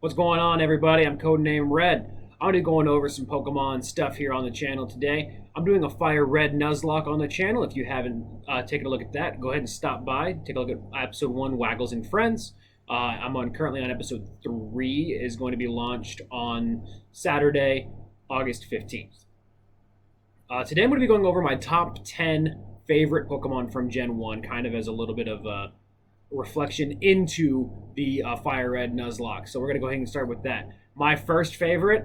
What's going on, everybody? I'm Codename Red. I'm going to be going over some Pokemon stuff here on the channel today. I'm doing a Fire Red Nuzlocke on the channel. If you haven't taken a look at that, go ahead and stop by. Take a look at episode 1, Waggles and Friends. Currently on episode 3, is going to be launched on Saturday, August 15th. Today I'm going to be going over my top 10 favorite Pokemon from Gen 1, kind of as a little bit of a reflection into the Fire Red Nuzlocke. So we're going to go ahead and start with that. My first favorite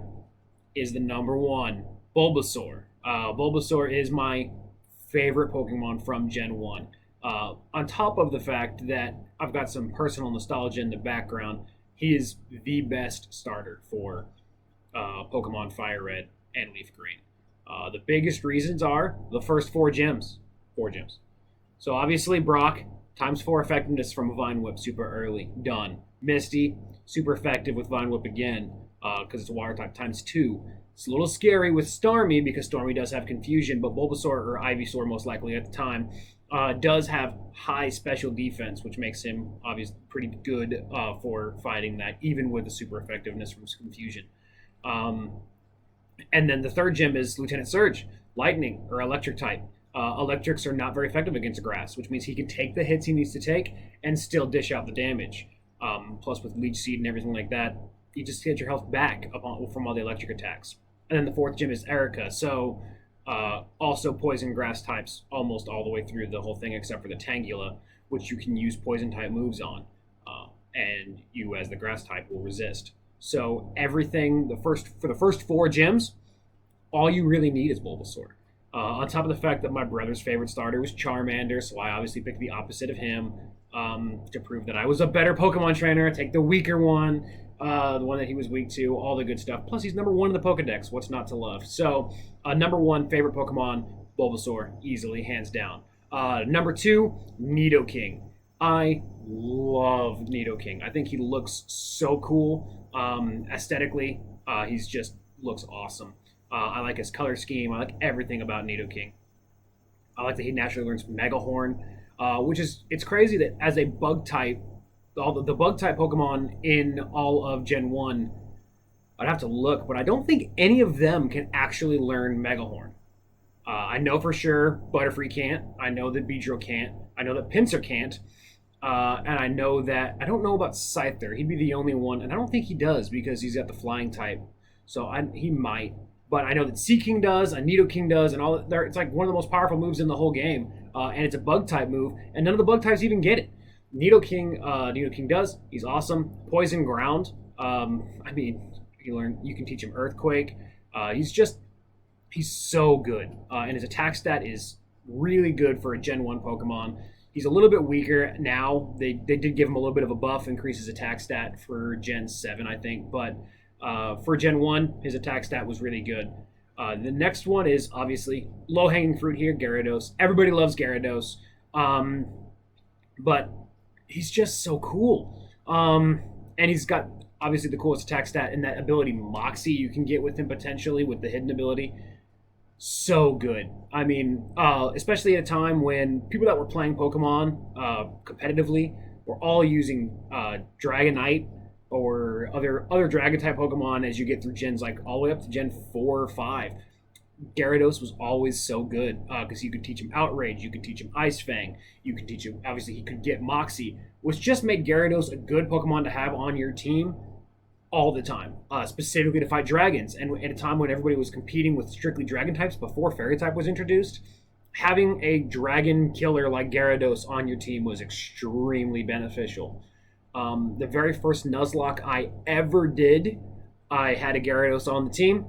is the number 1, Bulbasaur. Bulbasaur is my favorite Pokemon from Gen 1. On top of the fact that I've got some personal nostalgia in the background, he is the best starter for Pokemon Fire Red and Leaf Green. The biggest reasons are the first 4 gyms. 4 gyms. So obviously Brock, times 4 effectiveness from Vine Whip super early. Done. Misty, super effective with Vine Whip again, because it's water type, times 2. It's a little scary with Starmie because Starmie does have confusion, but Bulbasaur or Ivysaur most likely at the time does have high special defense, which makes him obviously pretty good for fighting that, even with the super effectiveness from confusion. And then the third gym is Lieutenant Surge, lightning or electric type. Electrics are not very effective against grass, which means he can take the hits he needs to take and still dish out the damage. Plus, with Leech Seed and everything like that, you just get your health back from all the electric attacks. And then the fourth gym is Erica, so also poison grass types almost all the way through the whole thing except for the Tangela, which you can use poison type moves on. And you, as the grass type, will resist. So everything, for the first 4 gyms, all you really need is Bulbasaur. On top of the fact that my brother's favorite starter was Charmander, so I obviously picked the opposite of him to prove that I was a better Pokemon trainer. Take the weaker one, the one that he was weak to, all the good stuff. Plus, he's number 1 in the Pokedex. What's not to love? So, number 1 favorite Pokemon, Bulbasaur, easily, hands down. Number 2, Neato King. I love Neato King. I think he looks so cool. Aesthetically, he's just looks awesome. I like his color scheme. I like everything about Neato King. I like that he naturally learns Mega Horn, which is, it's crazy that as a bug type, all the bug type Pokemon in all of Gen 1, I'd have to look, but I don't think any of them can actually learn Mega Horn. I know for sure Butterfree can't. I know that Beedrill can't. I know that Pinsir can't. And I know that, I don't know about Scyther. He'd be the only one, and I don't think he does because he's got the flying type. So he might. But I know that Sea King does, and Neato King does, and all that. It's like one of the most powerful moves in the whole game, and it's a bug type move, and none of the bug types even get it. Neato King does. He's awesome. Poison Ground. I mean, you can teach him Earthquake. He's so good, and his attack stat is really good for a Gen 1 Pokemon. He's a little bit weaker now. They did give him a little bit of a buff, increase his attack stat for Gen 7, I think, but for Gen 1, his attack stat was really good. The next one is obviously low-hanging fruit here, Gyarados. Everybody loves Gyarados, but he's just so cool. And he's got obviously the coolest attack stat and that ability Moxie you can get with him potentially with the hidden ability. So good. I mean, especially at a time when people that were playing Pokemon competitively were all using Dragonite or other dragon type Pokemon as you get through gens like all the way up to Gen 4 or 5. Gyarados was always so good because you could teach him Outrage, you could teach him Ice Fang, you could teach him, obviously he could get Moxie, which just made Gyarados a good Pokemon to have on your team all the time, specifically to fight dragons. And at a time when everybody was competing with strictly dragon types before fairy type was introduced, having a dragon killer like Gyarados on your team was extremely beneficial. The very first Nuzlocke I ever did, I had a Gyarados on the team.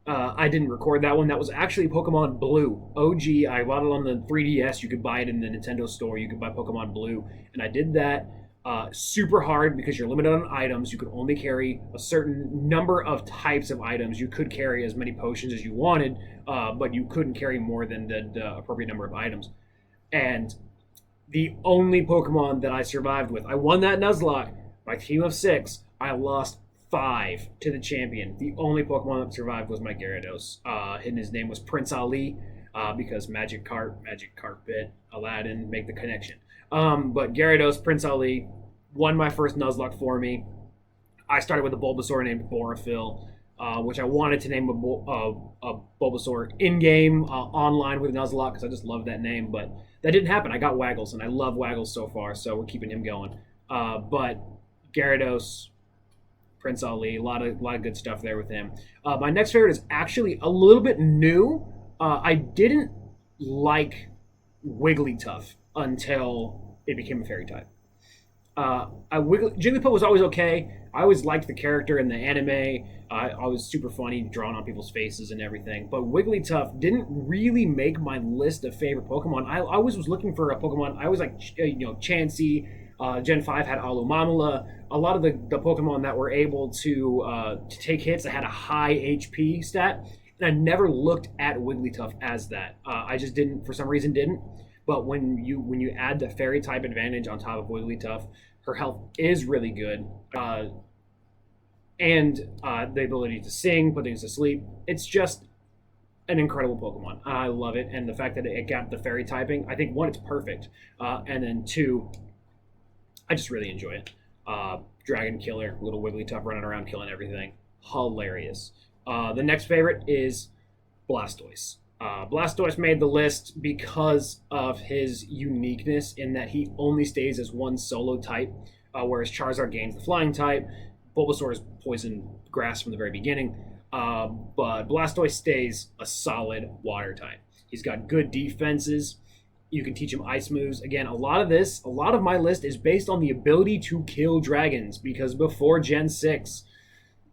I didn't record that one. That was actually Pokemon Blue. OG, I bought it on the 3DS. You could buy it in the Nintendo store. You could buy Pokemon Blue. And I did that super hard because you're limited on items. You could only carry a certain number of types of items. You could carry as many potions as you wanted, but you couldn't carry more than the appropriate number of items. And the only Pokemon that I survived with, I won that Nuzlocke. My team of 6, I lost 5 to the champion. The only Pokemon that survived was my Gyarados. And his name was Prince Ali, because Magic Carpet, Aladdin, make the connection. But Gyarados, Prince Ali, won my first Nuzlocke for me. I started with a Bulbasaur named Borophyll, which I wanted to name a Bulbasaur in-game, online with Nuzlocke, because I just love that name, but that didn't happen. I got Waggles, and I love Waggles so far, so we're keeping him going. But Gyarados, Prince Ali, a lot of good stuff there with him. My next favorite is actually a little bit new. I didn't like Wigglytuff until it became a fairy type. Jigglypuff was always okay. I always liked the character in the anime. I was super funny, drawing on people's faces and everything. But Wigglytuff didn't really make my list of favorite Pokemon. I always was looking for a Pokemon. I always like Chansey. Gen 5 had Alumamala. A lot of the Pokemon that were able to take hits that had a high HP stat. And I never looked at Wigglytuff as that. I just didn't, for some reason, didn't. But when you add the fairy type advantage on top of Wigglytuff, her health is really good. And the ability to sing, put things to sleep. It's just an incredible Pokemon. I love it. And the fact that it got the fairy typing, I think, one, it's perfect. And then two, I just really enjoy it. Dragon Killer, little Wigglytuff running around killing everything. Hilarious. The next favorite is Blastoise. Blastoise made the list because of his uniqueness in that he only stays as one solo type, whereas Charizard gains the flying type. Bulbasaur is poison grass from the very beginning, but Blastoise stays a solid water type. He's got good defenses. You can teach him ice moves. Again, a lot of my list is based on the ability to kill dragons, because before Gen 6,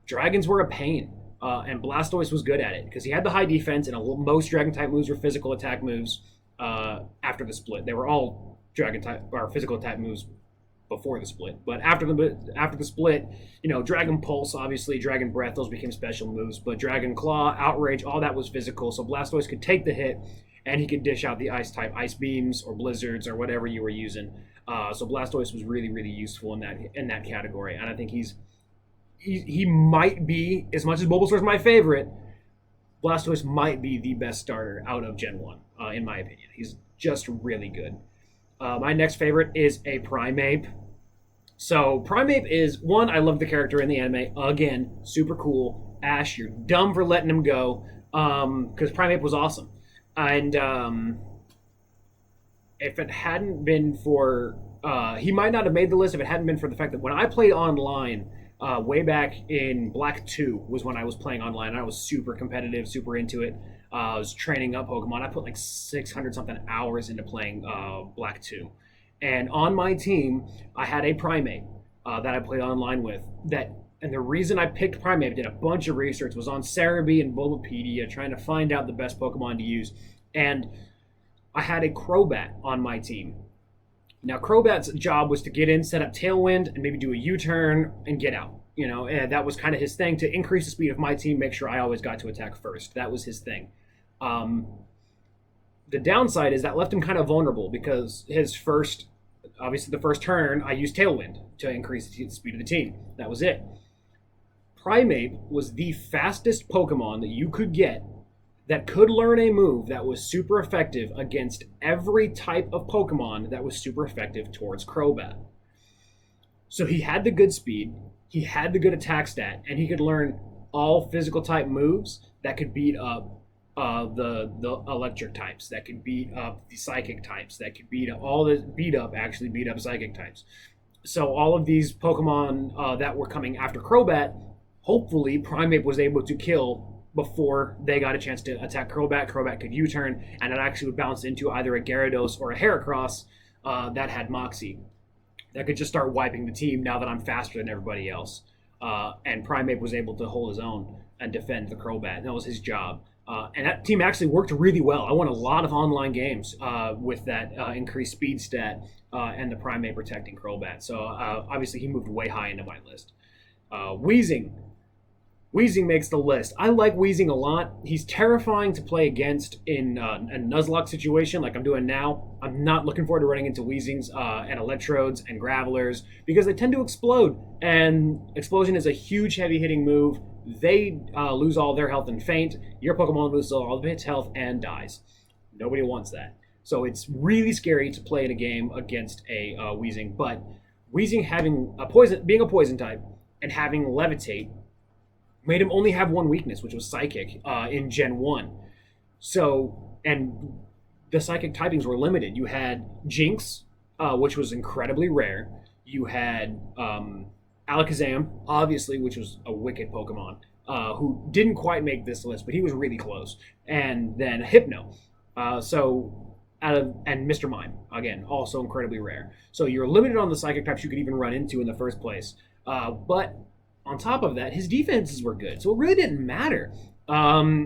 dragons were a pain. And Blastoise was good at it because he had the high defense, and most Dragon type moves were physical attack moves. After the split, they were all Dragon type or physical attack moves before the split. But after the split, Dragon Pulse, obviously Dragon Breath, those became special moves. But Dragon Claw, Outrage, all that was physical. So Blastoise could take the hit, and he could dish out the ice type, ice beams or blizzards or whatever you were using. So Blastoise was really, really useful in that category, and I think he might be, as much as Bulbasaur is my favorite, Blastoise might be the best starter out of Gen 1, in my opinion. He's just really good. My next favorite is a Primeape. So Primeape is, one, I love the character in the anime. Again, super cool. Ash, you're dumb for letting him go, because Primeape was awesome. And if it hadn't been for... he might not have made the list if it hadn't been for the fact that when I played online... way back in Black 2 was when I was playing online, and I was super competitive, super into it. I was training up Pokemon. I put like 600 something hours into playing Black 2. And on my team, I had a Primeape that I played online with. And the reason I picked Primeape, did a bunch of research, was on Cerebi and Bulbapedia, trying to find out the best Pokemon to use. And I had a Crobat on my team. Now, Crobat's job was to get in, set up Tailwind, and maybe do a U-turn and get out. And that was kind of his thing, to increase the speed of my team, make sure I always got to attack first. That was his thing. The downside is that left him kind of vulnerable, because obviously the first turn, I used Tailwind to increase the speed of the team. That was it. Primeape was the fastest Pokemon that you could get that could learn a move that was super effective against every type of Pokemon that was super effective towards Crobat. So he had the good speed, he had the good attack stat, and he could learn all physical type moves that could beat up the electric types, that could beat up the psychic types, that could beat up psychic types. So all of these Pokemon that were coming after Crobat, hopefully Primeape was able to kill before they got a chance to attack Crobat. Crobat could U-turn, and it actually would bounce into either a Gyarados or a Heracross that had Moxie. That could just start wiping the team now that I'm faster than everybody else. And Primeape was able to hold his own and defend the Crobat. That was his job. And that team actually worked really well. I won a lot of online games with that increased speed stat and the Primeape protecting Crobat. So obviously he moved way high into my list. Weezing. Weezing makes the list. I like Weezing a lot. He's terrifying to play against in a Nuzlocke situation like I'm doing now. I'm not looking forward to running into Weezings and Electrodes and Gravelers because they tend to explode. And Explosion is a huge heavy-hitting move. They lose all their health and faint. Your Pokemon loses all of its health and dies. Nobody wants that. So it's really scary to play in a game against a Weezing. But Weezing being a poison type, and having Levitate made him only have one weakness, which was Psychic in Gen 1. So, and the Psychic typings were limited. You had Jinx, which was incredibly rare. You had Alakazam, obviously, which was a wicked Pokemon, who didn't quite make this list, but he was really close. And then Hypno. And Mr. Mime, again, also incredibly rare. So you're limited on the Psychic types you could even run into in the first place. But on top of that, his defenses were good, so it really didn't matter.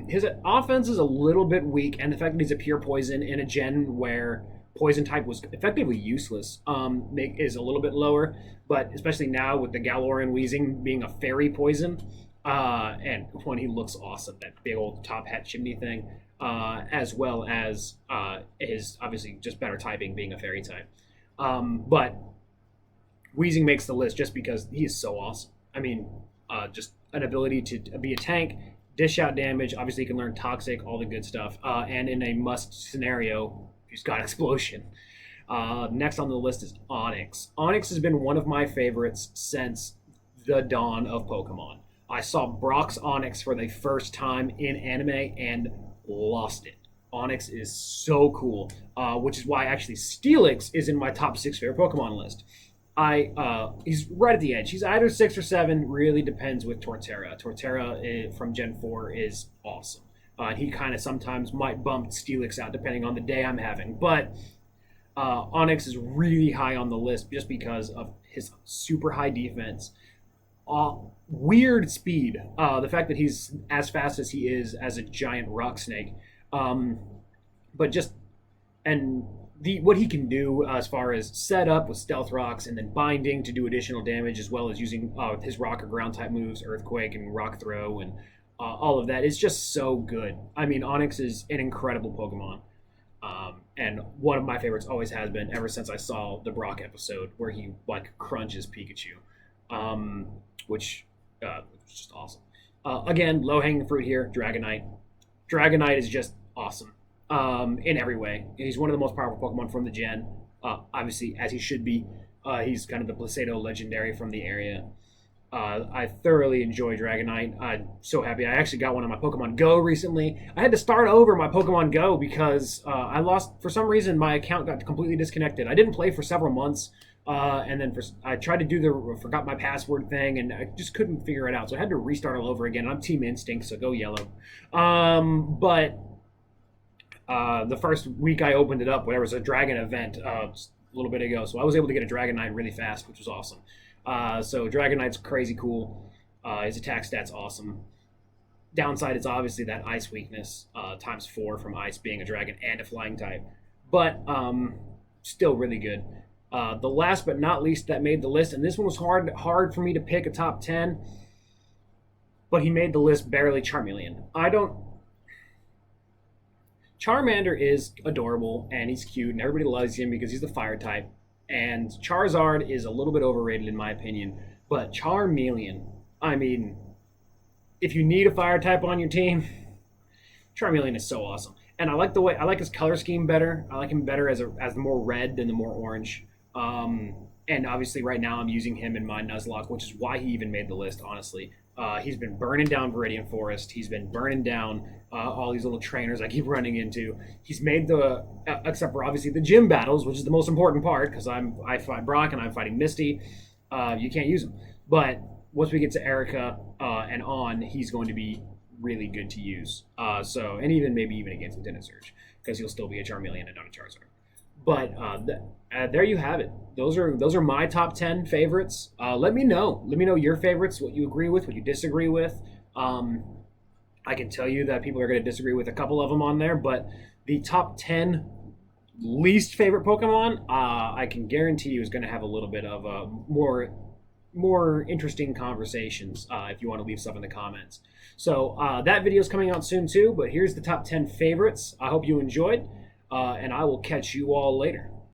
His offense is a little bit weak, and the fact that he's a pure poison in a gen where poison type was effectively useless is a little bit lower. But especially now with the Galorian Weezing being a fairy poison, and when he looks awesome, that big old top hat chimney thing, as well as his obviously just better typing being a fairy type. But Weezing makes the list just because he is so awesome. I mean, just an ability to be a tank, dish out damage. Obviously, you can learn Toxic, all the good stuff. And in a must scenario, he's got Explosion. Next on the list is Onyx. Onyx has been one of my favorites since the dawn of Pokemon. I saw Brock's Onyx for the first time in anime and lost it. Onyx is so cool, which is why actually Steelix is in my top 6 favorite Pokemon list. He's right at the edge. He's either 6 or 7. Really depends with Torterra. Torterra from Gen 4 is awesome. He kind of sometimes might bump Steelix out depending on the day I'm having. But Onyx is really high on the list just because of his super high defense. Weird speed. The fact that he's as fast as he is as a giant rock snake. But just... and... what he can do as far as setup with Stealth Rocks and then binding to do additional damage, as well as using his Rock or Ground type moves, Earthquake and Rock Throw, and all of that is just so good. I mean, Onyx is an incredible Pokemon, and one of my favorites always has been ever since I saw the Brock episode where he like crunches Pikachu, which was just awesome. Again, low hanging fruit here, Dragonite. Dragonite is just awesome. In every way. He's one of the most powerful Pokemon from the gen. Obviously, as he should be. He's kind of the Placedo legendary from the area. I thoroughly enjoy Dragonite. I'm so happy. I actually got one on my Pokemon Go recently. I had to start over my Pokemon Go because I lost, for some reason, my account got completely disconnected. I didn't play for several months. And then I tried to do the forgot my password thing, and I just couldn't figure it out. So I had to restart all over again. I'm Team Instinct, so go yellow. But... the first week I opened it up, there was a dragon event a little bit ago, so I was able to get a Dragonite really fast, which was awesome. So Dragonite's crazy cool. His attack stat's awesome. Downside is obviously that ice weakness, times 4 from ice being a dragon and a flying type. But still really good. The last but not least that made the list, and this one was hard for me to pick a top 10, but he made the list barely, Charmeleon. Charmander is adorable, and he's cute, and everybody loves him because he's the fire type. And Charizard is a little bit overrated in my opinion. But Charmeleon, I mean, if you need a fire type on your team, Charmeleon is so awesome. And I like his color scheme better. I like him better as the more red than the more orange. And obviously right now I'm using him in my Nuzlocke, which is why he even made the list, honestly. He's been burning down Viridian Forest. He's been burning down all these little trainers I keep running into. He's made except for obviously the gym battles, which is the most important part, because I fight Brock and I'm fighting Misty. You can't use him. But once we get to Erica and on, he's going to be really good to use. And maybe even against Lieutenant Surge, because he'll still be a Charmeleon and not a Charizard. But there you have it. Those are my top 10 favorites. Let me know. Let me know your favorites, what you agree with, what you disagree with. I can tell you that people are going to disagree with a couple of them on there, but the top 10 least favorite Pokemon, I can guarantee you is going to have a little bit of more interesting conversations if you want to leave stuff in the comments. So that video is coming out soon too, but here's the top 10 favorites. I hope you enjoyed. And I will catch you all later.